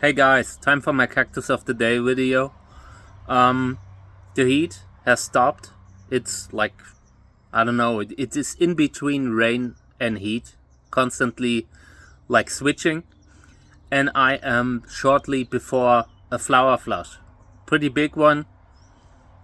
Hey guys, time for my cactus of the day video. The heat has stopped. It's like, I don't know, it is in between rain and heat, constantly like switching. And I am shortly before a flower flush. Pretty big one.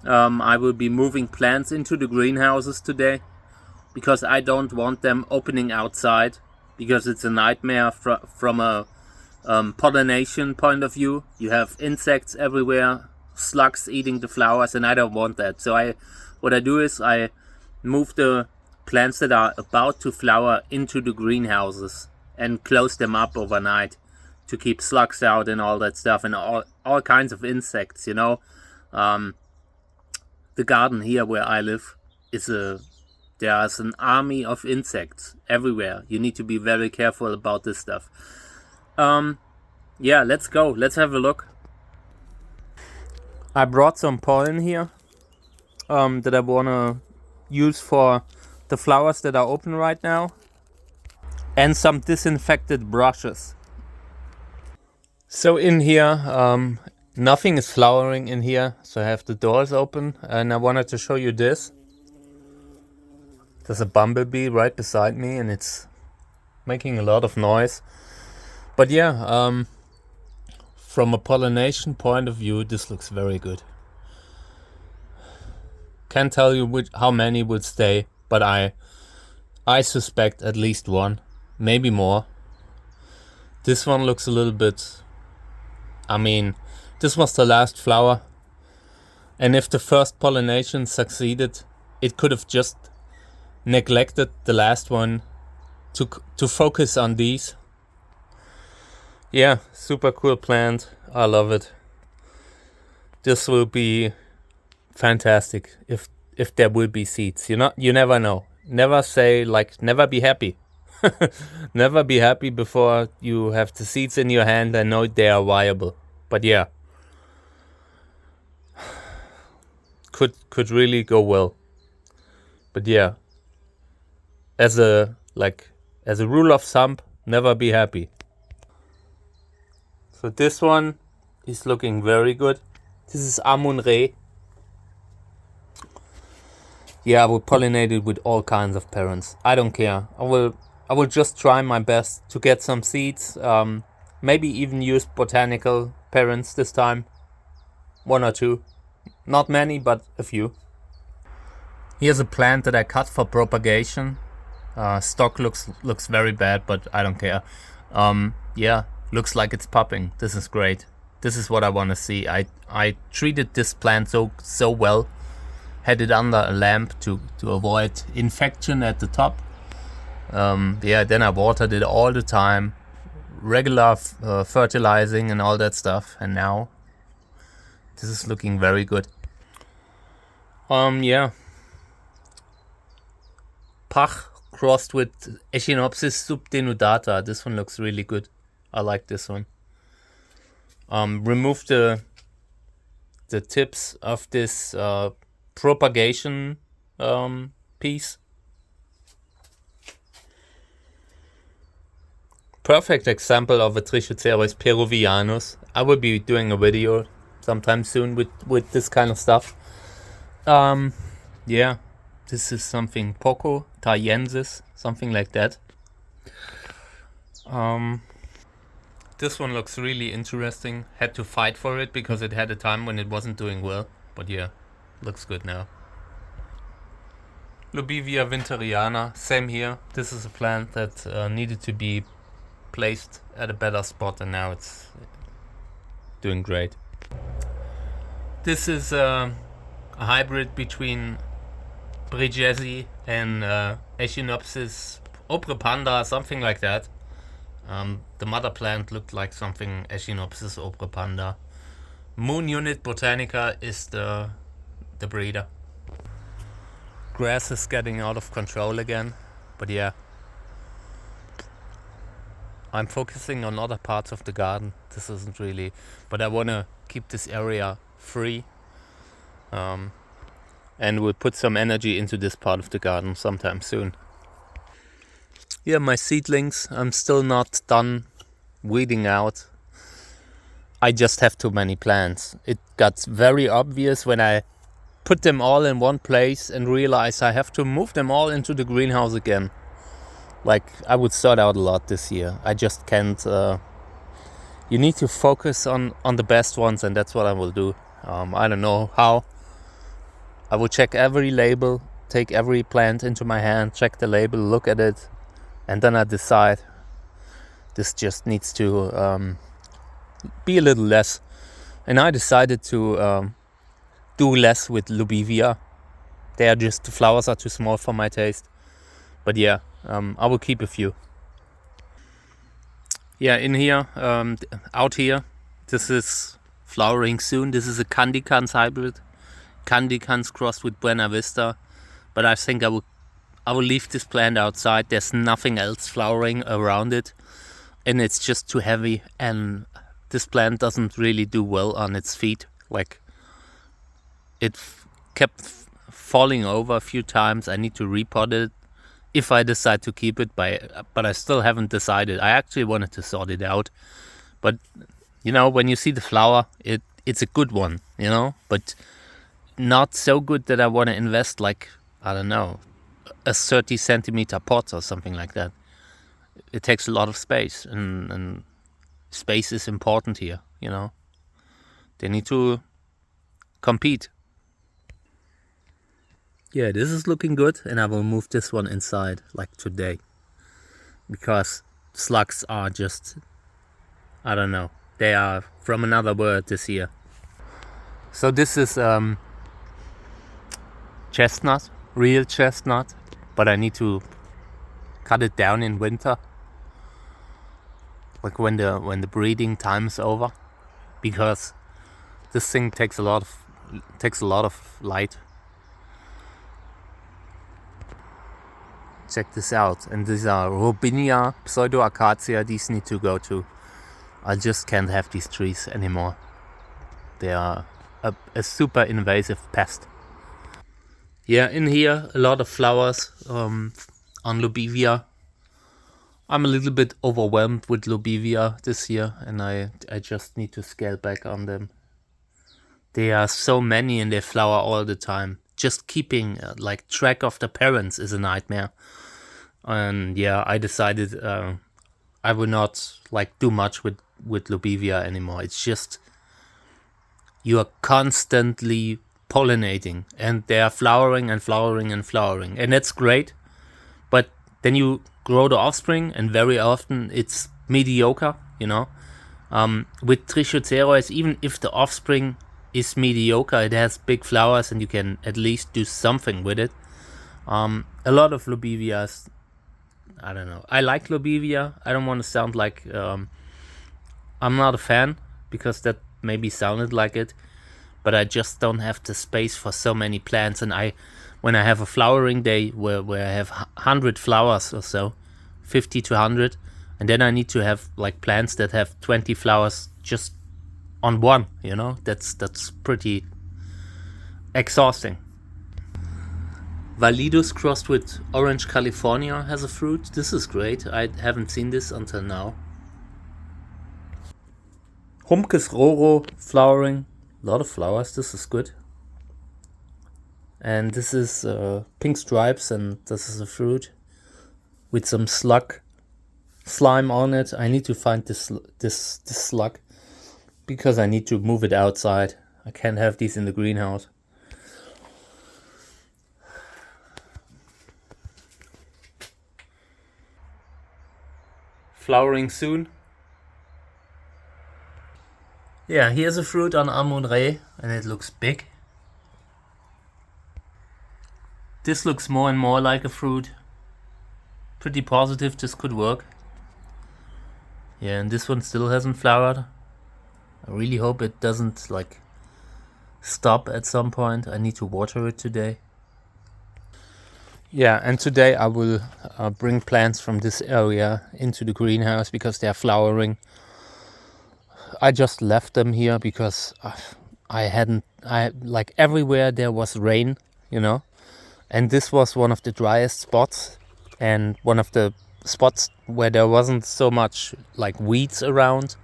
I will be moving plants into the greenhouses today because I don't want them opening outside because it's a nightmare from a pollination point of view. You have insects everywhere, slugs eating the flowers, and I don't want that. So what I do is I move the plants that are about to flower into the greenhouses and close them up overnight to keep slugs out and all that stuff, and all kinds of insects, you know. The garden here where I live there's an army of insects everywhere. You need to be very careful about this stuff. Yeah, let's go. Let's have a look. I brought some pollen here that I wanna use for the flowers that are open right now, and some disinfected brushes. So in here, nothing is flowering in here, so I have the doors open, and I wanted to show you this. There's a bumblebee right beside me, and it's making a lot of noise. But yeah, from a pollination point of view, this looks very good. Can't tell you how many will stay, but I suspect at least one, maybe more. This one looks a little bit... I mean, this was the last flower, and if the first pollination succeeded, it could have just neglected the last one to focus on these. Yeah, super cool plant. I love it. This will be fantastic if there will be seeds. You never know. Never say, like, never be happy. Never be happy before you have the seeds in your hand and know they are viable. But yeah, could really go well. But yeah, as a rule of thumb, never be happy. So this one is looking very good. This is Amun-Re. Yeah, I will pollinate it with all kinds of parents. I don't care. I will just try my best to get some seeds. Maybe even use botanical parents this time. 1 or 2. Not many, but a few. Here's a plant that I cut for propagation. Stock looks very bad, but I don't care. Yeah, looks like it's popping. This is great. This is what I want to see. I treated this plant so well. Had it under a lamp to avoid infection at the top. Yeah, then I watered it all the time. Regular fertilizing and all that stuff. And now this is looking very good. Yeah. Pach crossed with Echinopsis subdenudata. This one looks really good. I like this one. Remove the tips of this propagation piece. Perfect example of a Trichocereus peruvianus. I will be doing a video sometime soon with this kind of stuff. Yeah, this is something Poco Thaiensis, something like that. This one looks really interesting. Had to fight for it because it had a time when it wasn't doing well. But yeah, looks good now. Lobivia winteriana, same here. This is a plant that needed to be placed at a better spot, and now it's doing great. This is a hybrid between Brigesi and Echinopsis oprepanda, something like that. The mother plant looked like something Echinopsis oprepanda. Moon Unit Botanica is the breeder. Grass is getting out of control again, but yeah. I'm focusing on other parts of the garden. This isn't really, but I want to keep this area free. And we'll put some energy into this part of the garden sometime soon. Yeah, my seedlings, I'm still not done weeding out. I just have too many plants. It got very obvious when I put them all in one place and realized I have to move them all into the greenhouse again. Like, I would sort out a lot this year. I just can't. You need to focus on the best ones, and that's what I will do. I don't know how. I will check every label, take every plant into my hand, check the label, look at it, and then I decide this just needs to be a little less. And I decided to do less with Lubivia. The flowers are too small for my taste. But yeah, I will keep a few. Yeah, in here, out here, this is flowering soon. This is a Candicans hybrid. Candicans crossed with Buena Vista. But I think I will leave this plant outside. There's nothing else flowering around it. And it's just too heavy. And this plant doesn't really do well on its feet. Like, it kept falling over a few times. I need to repot it if I decide to keep it. But I still haven't decided. I actually wanted to sort it out. But, when you see the flower, it's a good one, But not so good that I want to invest, like, I don't know, a 30 centimeter pot or something like that. It takes a lot of space, and space is important here, They need to compete. Yeah, this is looking good, and I will move this one inside, like today. Because slugs are just, I don't know, they are from another world this year. So this is chestnut, real chestnut, but I need to cut it down in winter, like when the breeding time is over, because this thing takes a lot of light. Check this out, and these are Robinia, Pseudoacacia. These need to go too. I just can't have these trees anymore. They are a super invasive pest. Yeah, in here a lot of flowers on Lubivia. I'm a little bit overwhelmed with Lubivia this year, and I just need to scale back on them. There are so many and they flower all the time. Just keeping track of the parents is a nightmare. And yeah, I decided I will not do much with Lubivia anymore. It's just you are constantly pollinating, and they are flowering and flowering and flowering, and that's great. But then you grow the offspring, and very often it's mediocre. With Trichocereus, even if the offspring is mediocre, it has big flowers, and you can at least do something with it. A lot of Lubivias, I don't know. I like Lubivia. I don't want to sound like I'm not a fan, because that maybe sounded like it. But I just don't have the space for so many plants. And when I have a flowering day where I have 100 flowers or so, 50 to 100, and then I need to have plants that have 20 flowers just on one, that's pretty exhausting. Validus crossed with Orange California has a fruit. This is great. I haven't seen this until now. Humpkes Roro flowering. A lot of flowers. This is good. And this is pink stripes, and this is a fruit with some slime on it. I need to find this slug, because I need to move it outside. I can't have these in the greenhouse. Flowering soon. Yeah, here's a fruit on Amun-Re, and it looks big. This looks more and more like a fruit. Pretty positive this could work. Yeah, and this one still hasn't flowered. I really hope it doesn't stop at some point. I need to water it today. Yeah, and today I will bring plants from this area into the greenhouse because they are flowering. I just left them here because everywhere there was rain, and this was one of the driest spots and one of the spots where there wasn't so much weeds around.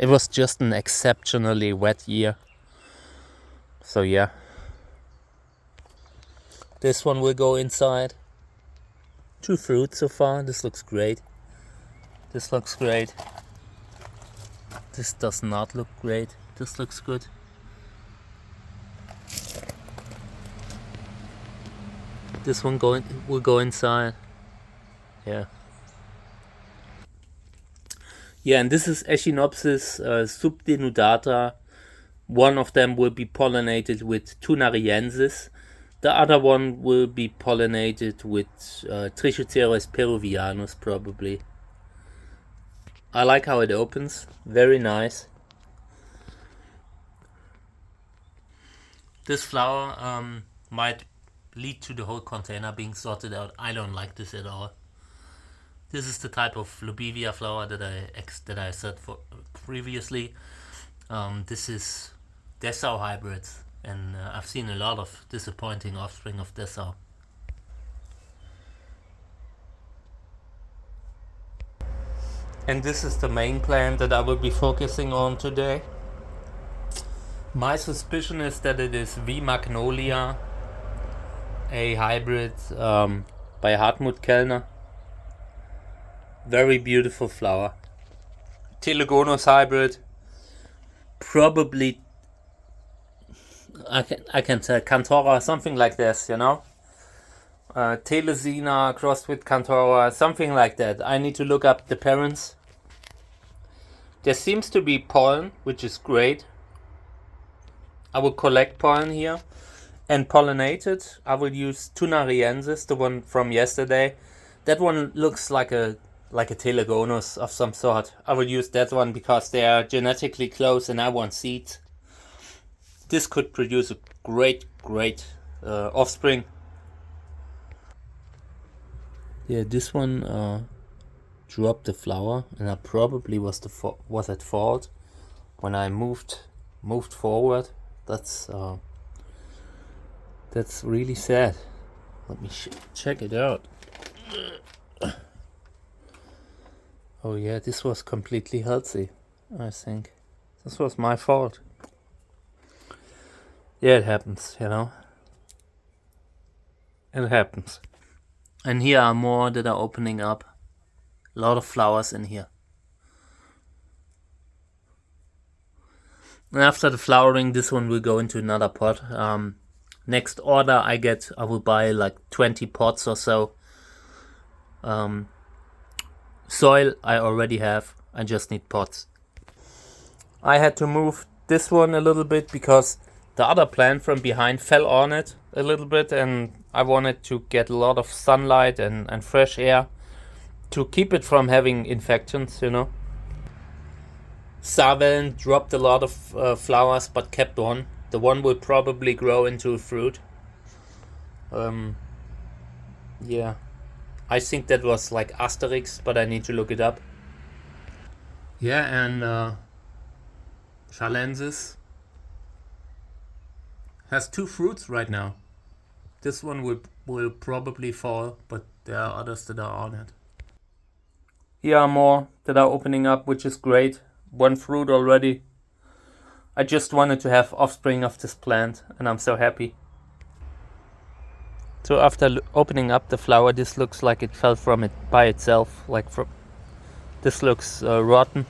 It was just an exceptionally wet year. So yeah. This one will go inside. 2 fruits so far. This looks great. This looks great. This does not look great. This looks good. This one will go inside. Yeah. Yeah, and this is Echinopsis subdenudata. One of them will be pollinated with Tunariensis. The other one will be pollinated with Trichoceres peruvianus, probably. I like how it opens. Very nice. This flower might lead to the whole container being sorted out. I don't like this at all. This is the type of Lobivia flower that I said for previously. This is Dessau hybrids, and I've seen a lot of disappointing offspring of Dessau. And this is the main plant that I will be focusing on today. My suspicion is that it is V. magnolia, a hybrid by Hartmut Kellner. Very beautiful flower. Telegonus hybrid. Probably, I can tell, Cantora, something like this, you know. Telesina crossed with Cantora, something like that. I need to look up the parents. There seems to be pollen, which is great. I will collect pollen here and pollinate it. I will use Tunariensis, the one from yesterday. That one looks like a Telegonus of some sort. I will use that one because they are genetically close and I want seeds. This could produce a great offspring. Yeah, this one dropped the flower, and I probably was at fault when I moved forward. That's really sad. Let me check it out. Oh yeah, this was completely healthy, I think. This was my fault. Yeah, it happens, you know. It happens. And here are more that are opening up. A lot of flowers in here. And after the flowering, this one will go into another pot. Next order I will buy like 20 pots or so. Soil I already have. I just need pots. I had to move this one a little bit because the other plant from behind fell on it a little bit, and I wanted to get a lot of sunlight and fresh air to keep it from having infections, you know. Saveln dropped a lot of flowers but kept on. The one will probably grow into a fruit. Yeah. I think that was like Asterix, but I need to look it up. Yeah, and Chalensis has 2 fruits right now. This one will probably fall, but there are others that are on it. Here are more that are opening up, which is great. 1 fruit already. I just wanted to have offspring of this plant, and I'm so happy. So after opening up the flower, this looks like it fell from it by itself. This looks rotten.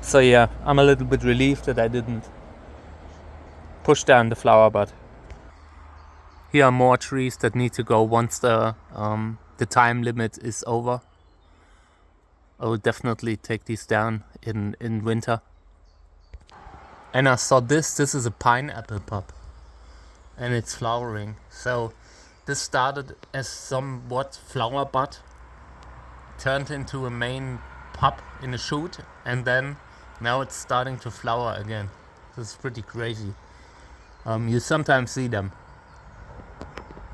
So yeah, I'm a little bit relieved that I didn't push down the flower bud. Here are more trees that need to go once the time limit is over. I will definitely take these down in winter. And I saw this is a pineapple pup. And it's flowering. So this started as somewhat flower bud, turned into a main pup in a shoot, and then now it's starting to flower again. This is pretty crazy. You sometimes see them.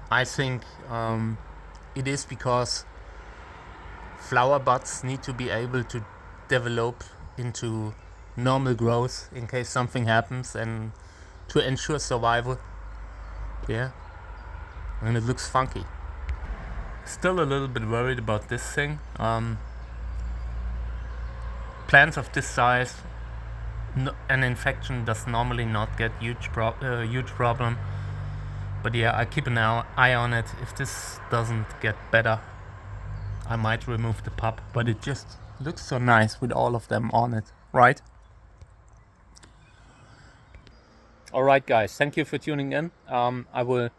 I think it is because flower buds need to be able to develop into normal growth in case something happens and to ensure survival. Yeah, and it looks funky. Still a little bit worried about this thing. plants of this size, an infection does normally not get huge problem. But yeah, I keep an eye on it. If this doesn't get better, I might remove the pup. But it just looks so nice with all of them on it, right? Alright guys, thank you for tuning in. I will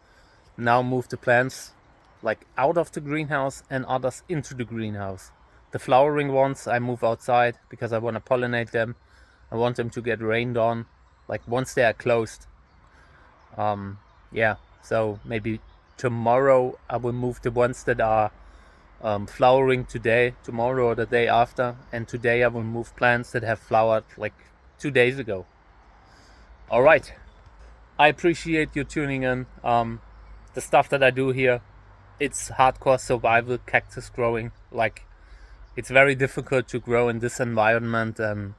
now move the plants like out of the greenhouse and others into the greenhouse. The flowering ones I move outside because I want to pollinate them. I want them to get rained on, like once they are closed. Yeah, so maybe tomorrow I will move the ones that are flowering today, tomorrow or the day after, and today I will move plants that have flowered like 2 days ago. Alright, I appreciate you tuning in. The stuff that I do here, it's hardcore survival cactus growing. Like, it's very difficult to grow in this environment, and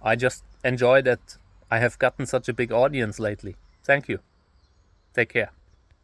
I just enjoy that I have gotten such a big audience lately. Thank you. Take care.